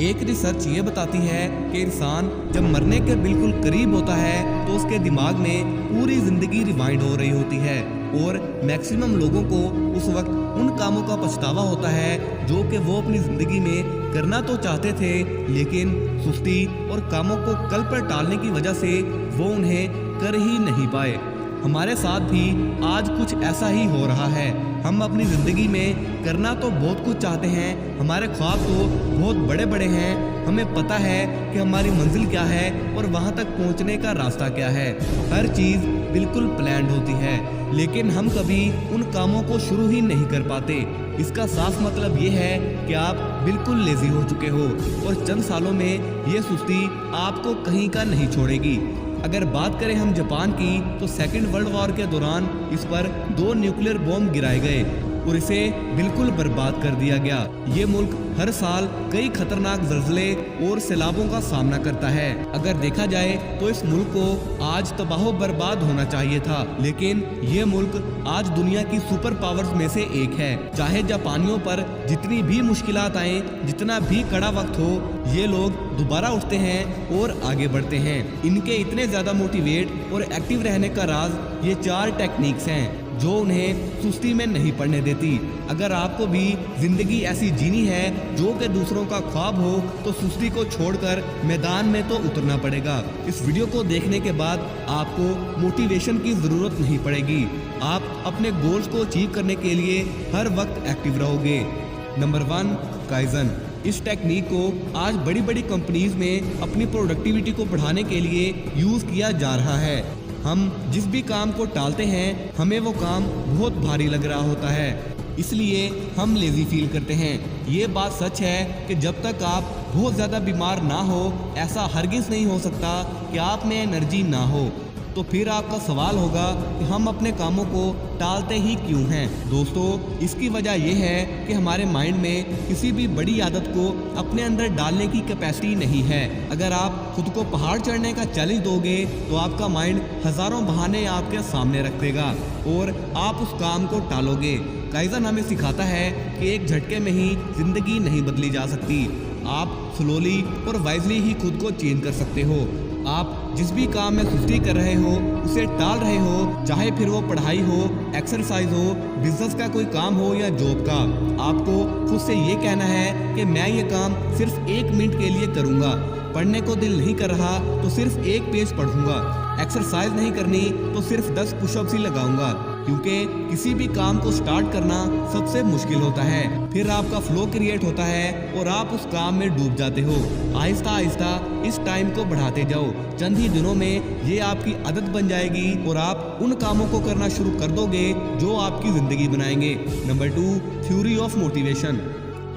एक रिसर्च ये बताती है कि इंसान जब मरने के बिल्कुल करीब होता है तो उसके दिमाग में पूरी जिंदगी रिवाइंड हो रही होती है और मैक्सिमम लोगों को उस वक्त उन कामों का पछतावा होता है जो कि वो अपनी जिंदगी में करना तो चाहते थे, लेकिन सुस्ती और कामों को कल पर टालने की वजह से वो उन्हें कर ही नहीं पाए। हमारे साथ भी आज कुछ ऐसा ही हो रहा है। हम अपनी ज़िंदगी में करना तो बहुत कुछ चाहते हैं, हमारे ख्वाब तो बहुत बड़े बड़े हैं, हमें पता है कि हमारी मंजिल क्या है और वहाँ तक पहुँचने का रास्ता क्या है। हर चीज़ बिल्कुल प्लान्ड होती है, लेकिन हम कभी उन कामों को शुरू ही नहीं कर पाते। इसका साफ मतलब ये है कि आप बिल्कुल लेजी हो चुके हो और चंद सालों में ये सुस्ती आपको कहीं का नहीं छोड़ेगी। अगर बात करें हम जापान की, तो सेकेंड वर्ल्ड वॉर के दौरान इस पर 2 न्यूक्लियर बॉम्ब गिराए गए और इसे बिल्कुल बर्बाद कर दिया गया। ये मुल्क हर साल कई खतरनाक ज़लज़ले और सैलाबों का सामना करता है। अगर देखा जाए तो इस मुल्क को आज तबाह बर्बाद होना चाहिए था, लेकिन ये मुल्क आज दुनिया की सुपर पावर्स में से एक है। चाहे जापानियों पर जितनी भी मुश्किलात आए, जितना भी कड़ा वक्त हो, ये लोग दोबारा उठते हैं और आगे बढ़ते हैं। इनके इतने ज़्यादा मोटिवेट और एक्टिव रहने का राज ये 4 टेक्निक्स हैं जो उन्हें सुस्ती में नहीं पड़ने देती। अगर आपको भी जिंदगी ऐसी जीनी है जो कि दूसरों का ख्वाब हो, तो सुस्ती को छोड़कर मैदान में तो उतरना पड़ेगा। इस वीडियो को देखने के बाद आपको मोटिवेशन की ज़रूरत नहीं पड़ेगी। आप अपने गोल्स को अचीव करने के लिए हर वक्त एक्टिव रहोगे। Number 1, kaizen. इस टेक्निक को आज बड़ी बड़ी कंपनीज में अपनी प्रोडक्टिविटी को बढ़ाने के लिए यूज़ किया जा रहा है। हम जिस भी काम को टालते हैं, हमें वो काम बहुत भारी लग रहा होता है, इसलिए हम लेज़ी फील करते हैं। ये बात सच है कि जब तक आप बहुत ज़्यादा बीमार ना हो, ऐसा हरगिज़ नहीं हो सकता कि आप में एनर्जी ना हो। तो फिर आपका सवाल होगा कि हम अपने कामों को टालते ही क्यों हैं। दोस्तों, इसकी वजह यह है कि हमारे माइंड में किसी भी बड़ी आदत को अपने अंदर डालने की कैपेसिटी नहीं है। अगर आप खुद को पहाड़ चढ़ने का चैलेंज दोगे तो आपका माइंड हज़ारों बहाने आपके सामने रख देगा और आप उस काम को टालोगे। काइजन हमें सिखाता है कि एक झटके में ही ज़िंदगी नहीं बदली जा सकती। आप स्लोली और वाइजली ही खुद को चेंज कर सकते हो। आप जिस भी काम में सुस्ती कर रहे हो, उसे टाल रहे हो, चाहे फिर वो पढ़ाई हो, एक्सरसाइज हो, बिजनेस का कोई काम हो या जॉब का, आपको खुद से ये कहना है कि मैं ये काम सिर्फ 1 मिनट के लिए करूँगा। पढ़ने को दिल नहीं कर रहा तो सिर्फ 1 पेज पढ़ूंगा। एक्सरसाइज नहीं करनी तो सिर्फ 10 पुशअप्स ही लगाऊंगा, क्योंकि किसी भी काम को स्टार्ट करना सबसे मुश्किल होता है। फिर आपका फ्लो क्रिएट होता है और आप उस काम में डूब जाते हो। आहिस्ता आहिस्ता इस टाइम को बढ़ाते जाओ। चंद ही दिनों में ये आपकी आदत बन जाएगी और आप उन कामों को करना शुरू कर दोगे जो आपकी ज़िंदगी बनाएंगे। Number 2, theory of motivation.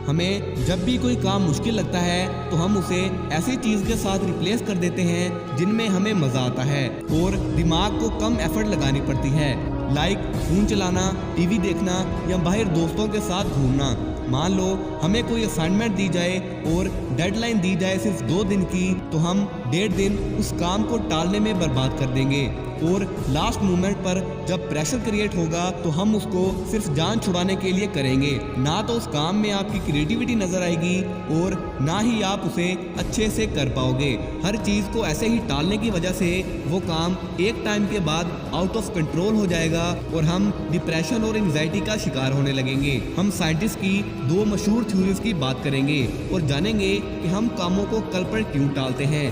हमें जब भी कोई काम मुश्किल लगता है तो हम उसे ऐसी चीज़ के साथ रिप्लेस कर देते हैं जिनमें हमें मज़ा आता है और दिमाग को कम एफर्ट लगानी पड़ती है, लाइक फ़ोन चलाना, टीवी देखना या बाहर दोस्तों के साथ घूमना। मान लो हमें कोई असाइनमेंट दी जाए और डेडलाइन दी जाए सिर्फ 2 दिन की, तो हम 1.5 दिन उस काम को टालने में बर्बाद कर देंगे और लास्ट मोमेंट पर जब प्रेशर क्रिएट होगा तो हम उसको सिर्फ जान छुड़ाने के लिए करेंगे। ना तो उस काम में आपकी क्रिएटिविटी नजर आएगी और ना ही आप उसे अच्छे से कर पाओगे। हर चीज़ को ऐसे ही टालने की वजह से वो काम एक टाइम के बाद आउट ऑफ कंट्रोल हो जाएगा और हम डिप्रेशन और एंजाइटी का शिकार होने लगेंगे। हम साइंटिस्ट की 2 मशहूर थ्योरीज की बात करेंगे और जानेंगे कि हम कामों को कल पर क्यों टालते हैं।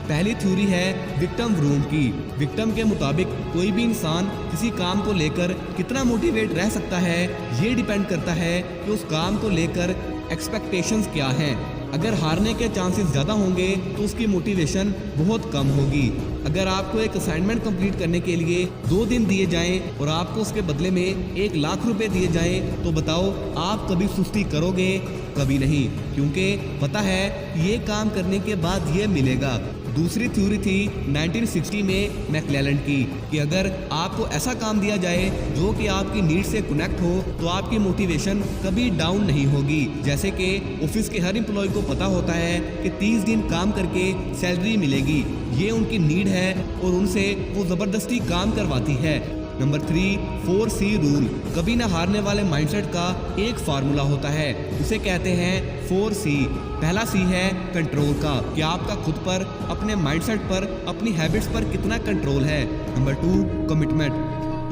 पहली थ्योरी है विक्टिम रूम की। विक्टिम के मुताबिक कोई भी इंसान किसी काम को लेकर कितना मोटिवेट रह सकता है, ये डिपेंड करता है कि उस काम को लेकर एक्सपेक्टेशंस क्या हैं। अगर हारने के चांसेस ज़्यादा होंगे तो उसकी मोटिवेशन बहुत कम होगी। अगर आपको एक असाइनमेंट कंप्लीट करने के लिए 2 दिन दिए जाएं और आपको उसके बदले में 1 लाख रुपए दिए जाएं, तो बताओ आप कभी सुस्ती करोगे? कभी नहीं, क्योंकि पता है ये काम करने के बाद ये मिलेगा। दूसरी थ्योरी थी 1960 में मैक्लेलैंड की कि अगर आपको ऐसा काम दिया जाए जो कि आपकी नीड से कनेक्ट हो तो आपकी मोटिवेशन कभी डाउन नहीं होगी। जैसे कि ऑफिस के हर एम्प्लॉय को पता होता है कि 30 दिन काम करके सैलरी मिलेगी, ये उनकी नीड है और उनसे वो ज़बरदस्ती काम करवाती है। Number 3, 4C rule. कभी ना हारने वाले माइंडसेट का एक फार्मूला होता है, उसे कहते हैं 4C। पहला C है कंट्रोल का, कि आपका खुद पर, अपने माइंडसेट पर, अपनी हैबिट्स पर कितना कंट्रोल है। नंबर 2, कमिटमेंट,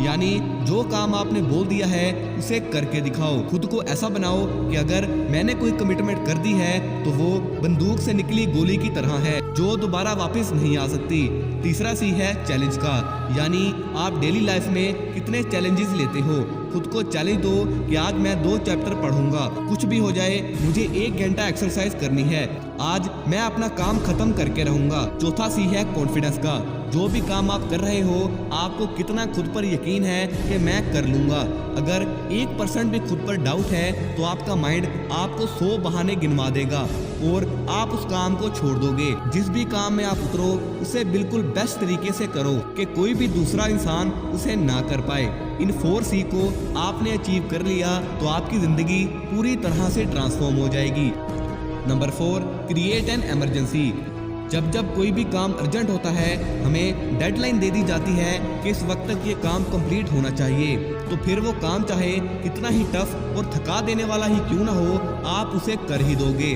यानी जो काम आपने बोल दिया है उसे करके दिखाओ। खुद को ऐसा बनाओ कि अगर मैंने कोई कमिटमेंट कर दी है तो वो बंदूक से निकली गोली की तरह है जो दोबारा वापस नहीं आ सकती। तीसरा C है चैलेंज का, यानी आप डेली लाइफ में कितने चैलेंजेस लेते हो। खुद को चैलेंज दो कि आज मैं 2 चैप्टर पढ़ूंगा, कुछ भी हो जाए मुझे 1 घंटा एक्सरसाइज करनी है, आज मैं अपना काम खत्म करके रहूंगा। चौथा C है कॉन्फिडेंस का, जो भी काम आप कर रहे हो आपको कितना खुद पर यकीन है कि मैं कर लूंगा। अगर 1% भी खुद पर डाउट है तो आपका माइंड आपको 100 बहाने गिनवा देगा और आप उस काम को छोड़ दोगे। जिस भी काम में आप उतरो उसे बिल्कुल बेस्ट तरीके से करो कि कोई भी दूसरा इंसान उसे ना कर पाए। इन 4C को आपने अचीव कर लिया तो आपकी जिंदगी पूरी तरह से ट्रांसफॉर्म हो जाएगी। Number 4, create an emergency. जब जब कोई भी काम अर्जेंट होता है, हमें डेडलाइन दे दी जाती है कि इस वक्त तक ये काम कंप्लीट होना चाहिए, तो फिर वो काम चाहे कितना ही टफ और थका देने वाला ही क्यों ना हो, आप उसे कर ही दोगे।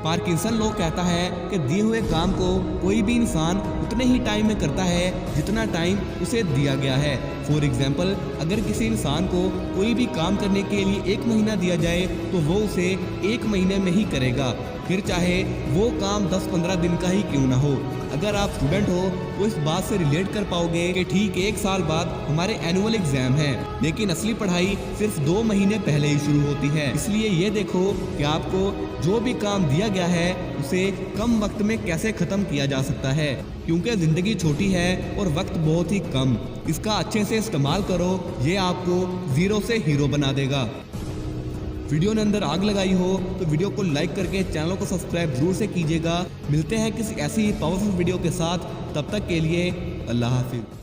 पार्किंसन लॉ कहता है कि दिए हुए काम को कोई भी इंसान उतने ही टाइम में करता है जितना टाइम उसे दिया गया है। फॉर एग्जाम्पल, अगर किसी इंसान को कोई भी काम करने के लिए 1 महीना दिया जाए तो वो उसे 1 महीने में ही करेगा, फिर चाहे वो काम 10-15 दिन का ही क्यों ना हो। अगर आप स्टूडेंट हो तो इस बात से रिलेट कर पाओगे कि ठीक 1 साल बाद हमारे एनुअल एग्जाम है, लेकिन असली पढ़ाई सिर्फ 2 महीने पहले ही शुरू होती है। इसलिए ये देखो कि आपको जो भी काम दिया गया है उसे कम वक्त में कैसे खत्म किया जा सकता है, क्योंकि जिंदगी छोटी है और वक्त बहुत ही कम। इसका अच्छे से इस्तेमाल करो, ये आपको 0 से हीरो बना देगा। वीडियो ने अंदर आग लगाई हो तो वीडियो को लाइक करके चैनल को सब्सक्राइब जरूर से कीजिएगा। मिलते हैं किसी ऐसी पावरफुल वीडियो के साथ, तब तक के लिए अल्लाह हाफिज।